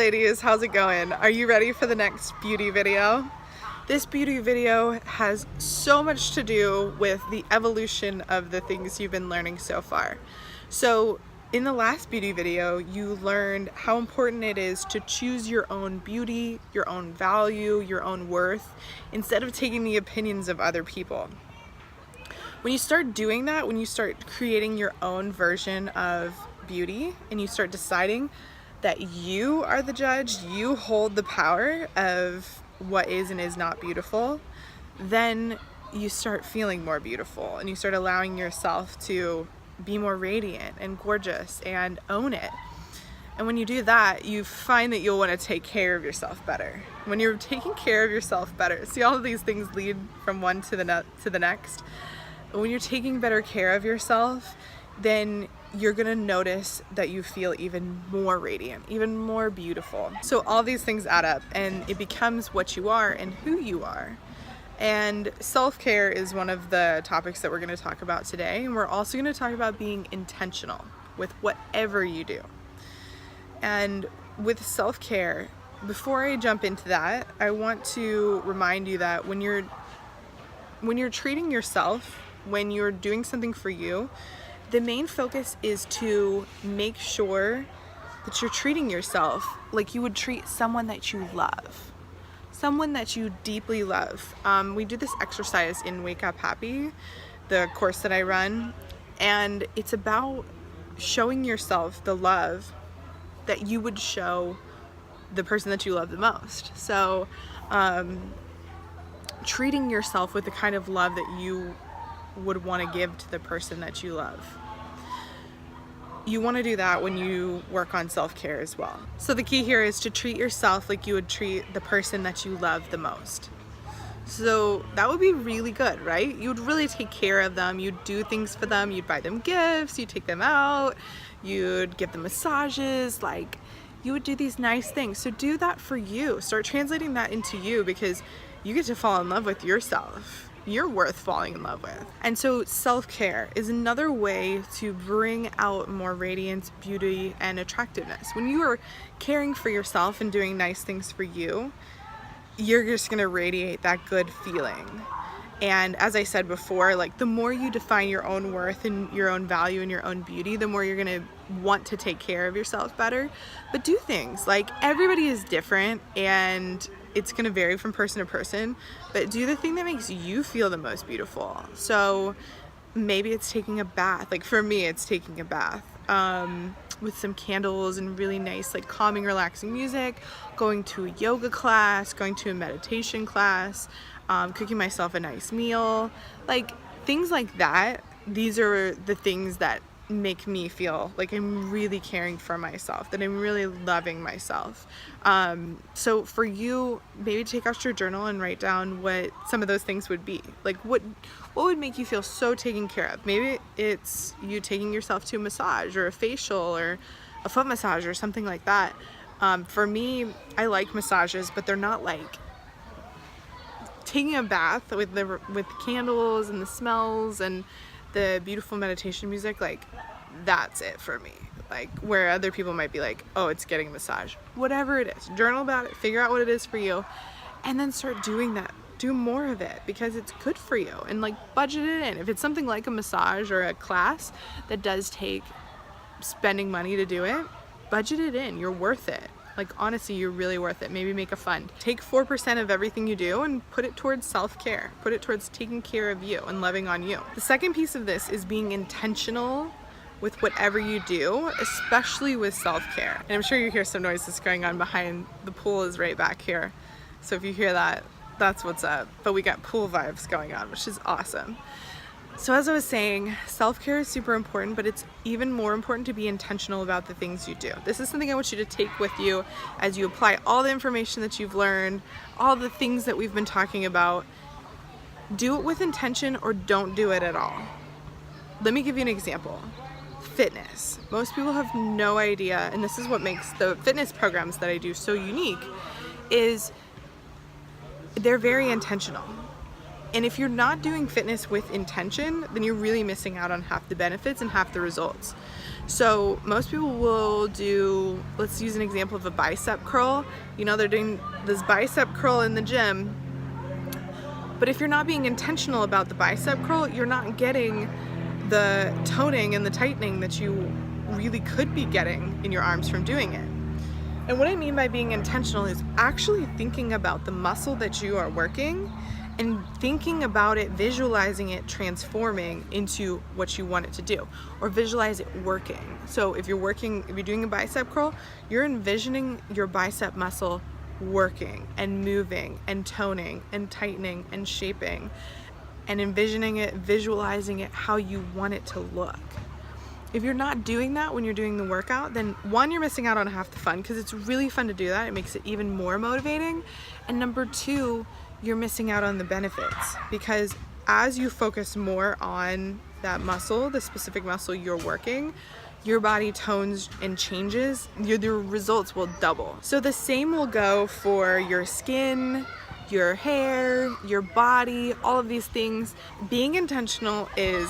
ladies, how's it going? Are you ready for the next beauty video? This beauty video has so much to do with the evolution of the things you've been learning so far. So in the last beauty video, you learned how important it is to choose your own beauty, your own value, your own worth, instead of taking the opinions of other people. When you start doing that, when you start creating your own version of beauty and you start deciding that you are the judge, you hold the power of what is and is not beautiful, then you start feeling more beautiful and you start allowing yourself to be more radiant and gorgeous and own it. And when you do that, you find that you'll want to take care of yourself better. When you're taking care of yourself better, see, all of these things lead from one to the next. When you're taking better care of yourself, then you're gonna notice that you feel even more radiant, even more beautiful. So all these things add up and it becomes what you are and who you are. And self-care is one of the topics that we're gonna talk about today. And we're also gonna talk about being intentional with whatever you do. And with self-care, before I jump into that, I want to remind you that when you're treating yourself, when you're doing something for you, the main focus is to make sure that you're treating yourself like you would treat someone that you love, someone that you deeply love. We do this exercise in Wake Up Happy, the course that I run, and it's about showing yourself the love that you would show the person that you love the most. So treating yourself with the kind of love that you would want to give to the person that you love. You want to do that when you work on self-care as well. So the key here is to treat yourself like you would treat the person that you love the most. So that would be really good, right? You would really take care of them. You'd do things for them. You'd buy them gifts. You'd take them out. You'd give them massages. Like, you would do these nice things. So do that for you. Start translating that into you, because you get to fall in love with yourself. You're worth falling in love with. And so self-care is another way to bring out more radiance, beauty, and attractiveness. When you are caring for yourself and doing nice things for you, you're just gonna radiate that good feeling. And as I said before, like, the more you define your own worth and your own value and your own beauty, the more you're gonna want to take care of yourself better. But do things, like, everybody is different and it's gonna vary from person to person, but do the thing that makes you feel the most beautiful. So maybe it's taking a bath. Like, for me, it's taking a bath with some candles and really nice, like, calming, relaxing music, going to a yoga class, going to a meditation class, cooking myself a nice meal, like, things like that. These are the things that make me feel like I'm really caring for myself, that I'm really loving myself. So for you, maybe take out your journal and write down what some of those things would be. Like, what would make you feel so taken care of? Maybe it's you taking yourself to a massage or a facial or a foot massage or something like that. For me, I like massages, but they're not like taking a bath with candles and the smells and the beautiful meditation music. Like, that's it for me. Like, where other people might be like, oh, it's getting a massage. Whatever it is, journal about it, figure out what it is for you, and then start doing that. Do more of it, because it's good for you, and, like, budget it in. If it's something like a massage or a class that does take spending money to do it, budget it in. You're worth it. Like, honestly, you're really worth it. Maybe make a fund. Take 4% of everything you do and put it towards self-care. Put it towards taking care of you and loving on you. The second piece of this is being intentional with whatever you do, especially with self-care. And I'm sure you hear some noises going on behind. The pool is right back here. So if you hear that, that's what's up. But we got pool vibes going on, which is awesome. So as I was saying, self-care is super important, but it's even more important to be intentional about the things you do. This is something I want you to take with you as you apply all the information that you've learned, all the things that we've been talking about. Do it with intention or don't do it at all. Let me give you an example. Fitness. Most people have no idea, and this is what makes the fitness programs that I do so unique, is they're very intentional. And if you're not doing fitness with intention, then you're really missing out on half the benefits and half the results. So most people will do, let's use an example of a bicep curl. You know, they're doing this bicep curl in the gym, but if you're not being intentional about the bicep curl, you're not getting the toning and the tightening that you really could be getting in your arms from doing it. And what I mean by being intentional is actually thinking about the muscle that you are working and thinking about it, visualizing it transforming into what you want it to do, or visualize it working. So if you're doing a bicep curl, you're envisioning your bicep muscle working and moving and toning and tightening and shaping, and envisioning it, visualizing it how you want it to look. If you're not doing that when you're doing the workout, then one, you're missing out on half the fun, because it's really fun to do that. It makes it even more motivating. And number two, you're missing out on the benefits, because as you focus more on that muscle, the specific muscle you're working, your body tones and changes, your results will double. So the same will go for your skin, your hair, your body, all of these things. Being intentional is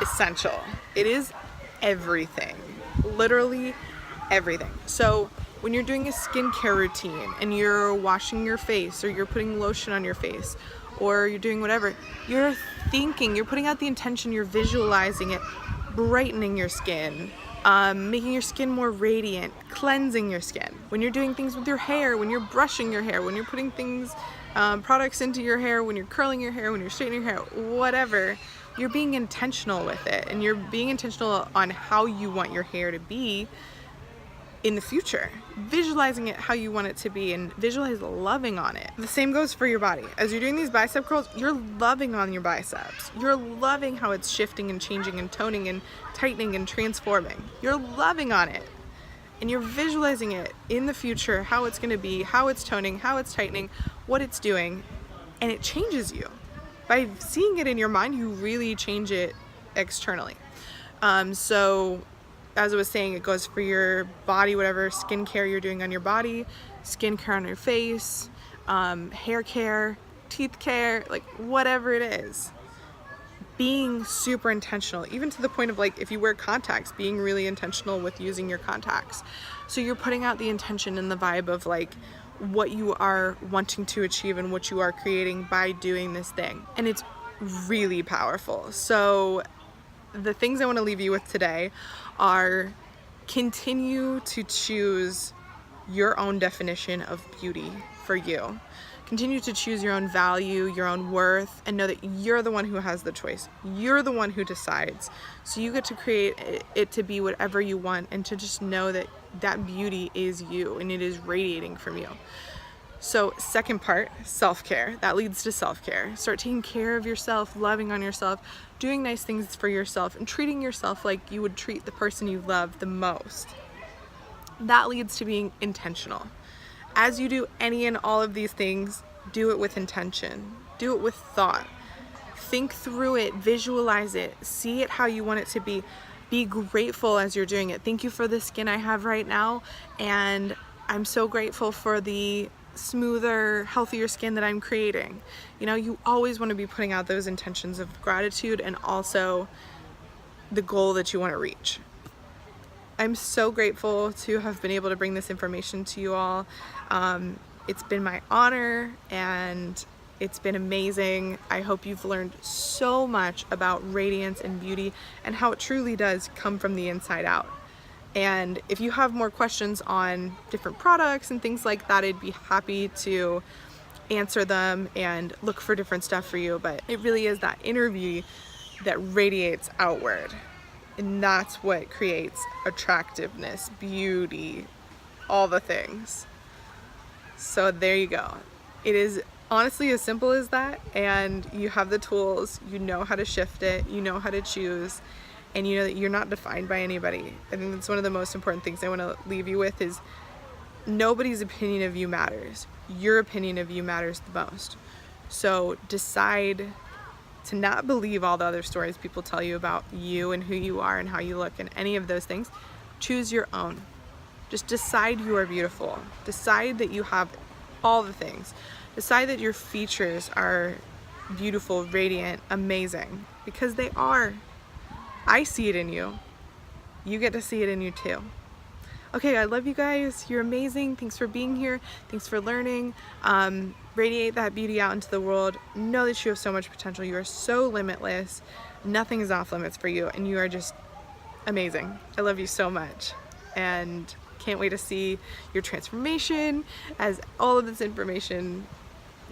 essential. It is everything, literally everything. So when you're doing a skincare routine and you're washing your face, or you're putting lotion on your face, or you're doing whatever, you're thinking, you're putting out the intention, you're visualizing it, brightening your skin, making your skin more radiant, cleansing your skin. When you're doing things with your hair, when you're brushing your hair, when you're putting things, products into your hair, when you're curling your hair, when you're straightening your hair, whatever, you're being intentional with it, and you're being intentional on how you want your hair to be in the future, visualizing it how you want it to be, and visualize loving on it. The same goes for your body. As you're doing these bicep curls, you're loving on your biceps. You're loving how it's shifting and changing and toning and tightening and transforming. You're loving on it, and you're visualizing it in the future, how it's going to be, how it's toning, how it's tightening, what it's doing, and it changes you. By seeing it in your mind, you really change it externally. So as I was saying, it goes for your body, whatever skincare you're doing on your body, skincare on your face, hair care, teeth care, like whatever it is. Being super intentional, even to the point of, like, if you wear contacts, being really intentional with using your contacts. So you're putting out the intention and the vibe of like what you are wanting to achieve and what you are creating by doing this thing. And it's really powerful. So the things I want to leave you with today are: continue to choose your own definition of beauty for you. Continue to choose your own value, your own worth, and know that you're the one who has the choice. You're the one who decides. So you get to create it to be whatever you want, and to just know that that beauty is you and it is radiating from you. So second part, self-care. That leads to self-care. Start taking care of yourself, loving on yourself, doing nice things for yourself, and treating yourself like you would treat the person you love the most. That leads to being intentional. As you do any and all of these things, do it with intention. Do it with thought. Think through it, visualize it, see it how you want it to be. Be grateful as you're doing it. Thank you for the skin I have right now, and I'm so grateful for the smoother, healthier skin that I'm creating. You know, you always want to be putting out those intentions of gratitude, and also the goal that you want to reach. I'm so grateful to have been able to bring this information to you all. It's been my honor, and it's been amazing. I hope you've learned so much about radiance and beauty and how it truly does come from the inside out. And if you have more questions on different products and things like that, I'd be happy to answer them and look for different stuff for you. But it really is that inner beauty that radiates outward. And that's what creates attractiveness, beauty, all the things. So there you go. It is honestly as simple as that, and you have the tools, you know how to shift it, you know how to choose, and you know that you're not defined by anybody. I think that's one of the most important things I want to leave you with, is nobody's opinion of you matters. Your opinion of you matters the most. So decide to not believe all the other stories people tell you about you and who you are and how you look and any of those things. Choose your own. Just decide you are beautiful. Decide that you have all the things. Decide that your features are beautiful, radiant, amazing, because they are. I see it in you. you get to see it in you too. Okay, I love you guys. You're amazing. Thanks for being here. Thanks for learning. Radiate that beauty out into the world. Know that you have so much potential. You are so limitless. Nothing is off limits for you, and you are just amazing. I love you so much, and can't wait to see your transformation as all of this information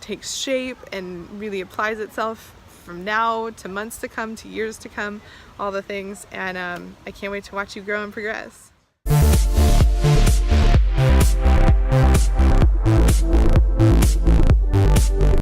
takes shape and really applies itself from now to months to come to years to come, all the things. And I can't wait to watch you grow and progress.